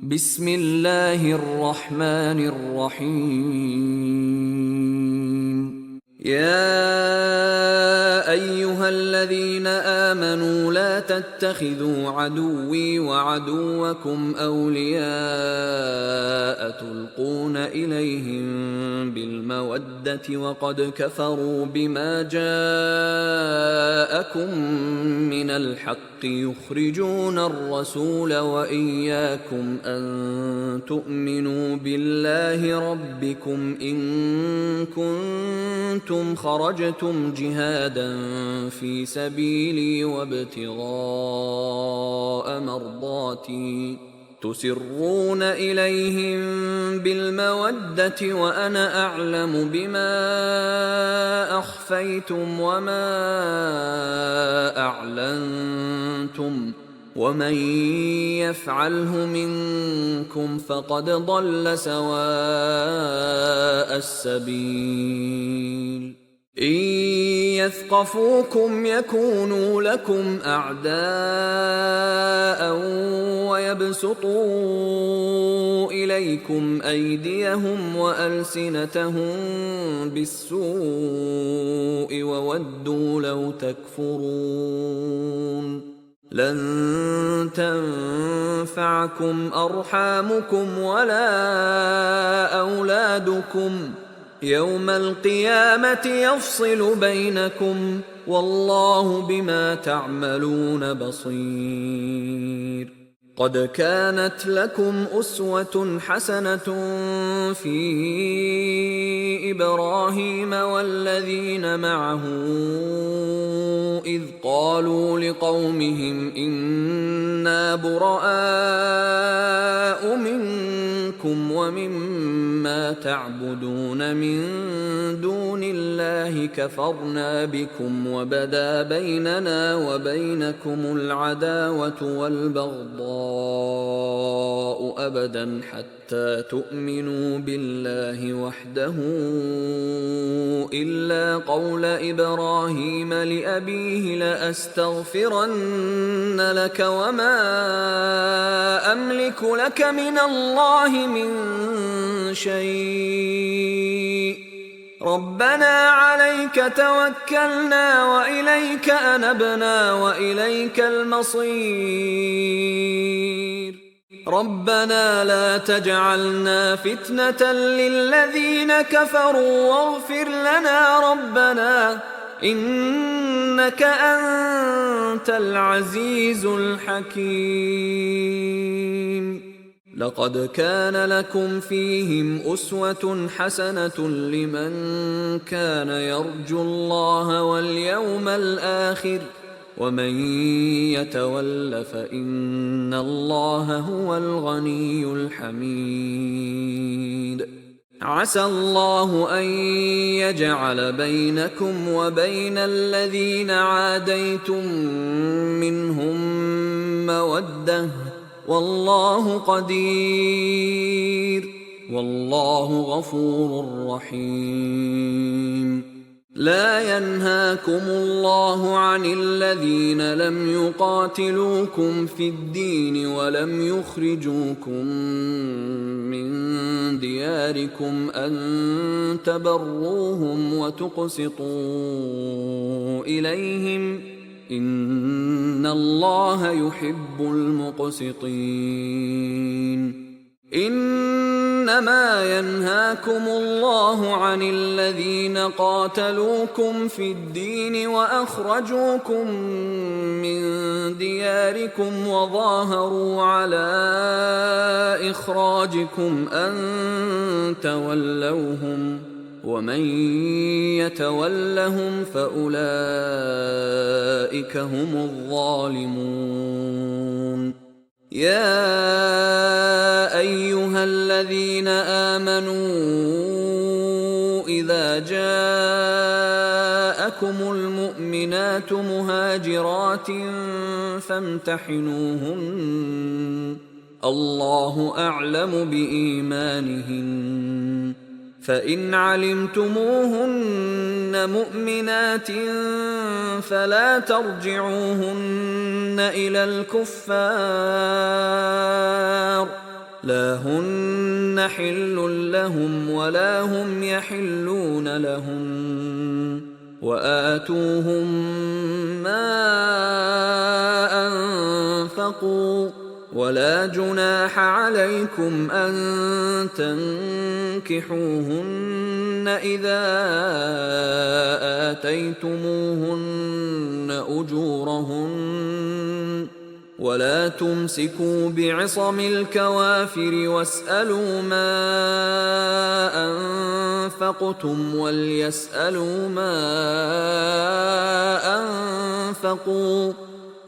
بسم الله الرحمن الرحيم. يا أيها الذين آمنوا لا تتخذوا عدوي وعدوكم أولياء تلقون إليهم بالمودة وقد كفروا بما جاءكم من الحق يخرجون الرسول وإياكم أن تؤمنوا بالله ربكم إن كنتم خرجتم جهادا في سبيلي وابتغاء مرضاتي تسرون إليهم بالمودة وأنا أعلم بما أخفيتم وما أعلنتم ومن يفعله منكم فقد ضل سواء السبيل. إن يثقفوكم يكونوا لكم أعداء ويبسطوا إليكم أيديهم وألسنتهم بالسوء وودوا لو تكفرون. لن تنفعكم أرحامكم ولا أولادكم يوم القيامة يفصل بينكم والله بما تعملون بصير. قد كانت لكم أسوة حسنة في إبراهيم والذين معه إذ قالوا لقومهم إنا براء منكم ومما تعبدون من دون الله كفرنا بكم وبدا بيننا وبينكم العداوة والبغضاء أبدا حتى تؤمنوا بالله وحده إلا قول إبراهيم لأبيه لأستغفرن لك وما أملك لك من الله من شيء ربنا عليك توكلنا وإليك أنبنا وإليك المصير. ربنا لا تجعلنا فتنة للذين كفروا واغفر لنا ربنا إنك أنت العزيز الحكيم. لقد كان لكم فيهم أسوة حسنة لمن كان يرجو الله واليوم الآخر ومن يتول فإن الله هو الغني الحميد. عسى الله أن يجعل بينكم وبين الذين عاديتم منهم مودة والله قدير والله غفور رحيم. لا ينهاكم الله عن الذين لم يقاتلوكم في الدين ولم يخرجوكم من دياركم أن تبروهم وتقسطوا إليهم إن الله يحب المقسطين. إنما ينهاكم الله عن الذين قاتلوكم في الدين وأخرجوكم من دياركم وظاهروا على إخراجكم أن تولوهم ومن يتولهم فأولئك هم الظالمون. يا أيها الذين آمنوا إذا جاءكم المؤمنات مهاجرات فامتحنوهن الله أعلم بإيمانهن فإن علمتموهن مؤمنات فلا ترجعوهن إلى الكفار لا هن حل لهم ولا هم يحلون لهن وآتوهم ما أنفقوا ولا جناح عليكم أن تنكحوهن إذا آتيتموهن أجورهن ولا تمسكوا بعصم الكوافر واسألوا ما أنفقتم وليسألوا ما أنفقوا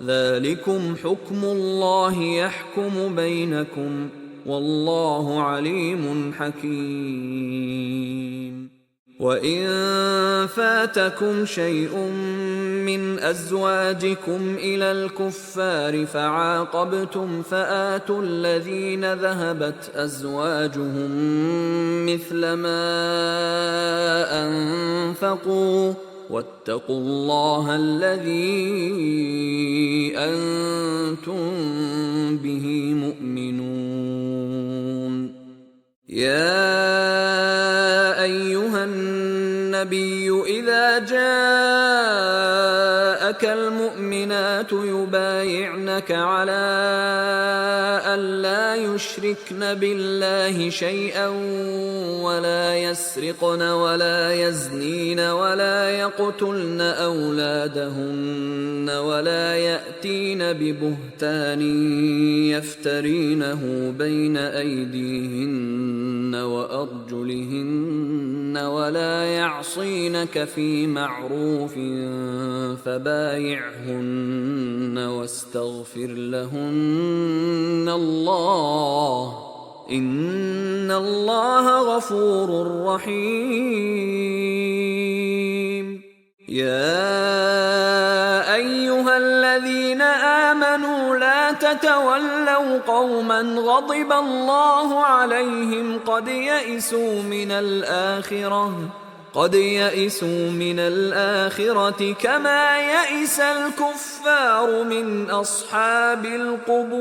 ذلكم حكم الله يحكم بينكم والله عليم حكيم. وإن فاتكم شيء من أزواجكم إلى الكفار فعاقبتم فآتوا الذين ذهبت أزواجهم مثل ما أنفقوا واتقوا الله الذي أنتم به مؤمنون. يا أيها النبي إذا جاءك المؤمنات يبايعنك على أن لا يشركن بالله شيئا ولا يسرقن ولا يزنين ولا يقتلن أولادهن ولا يأتين ببهتان يفترينه بين أيديهن وأرجلهن ولا يعصينك في معروف فبايعهن واستغفر لهن الله إن الله غفور رحيم. يا أيها الذين آمنوا لا تتولوا قوما غضب الله عليهم قد يئسوا من الآخرة كما يئس الكفار من أصحاب القبور.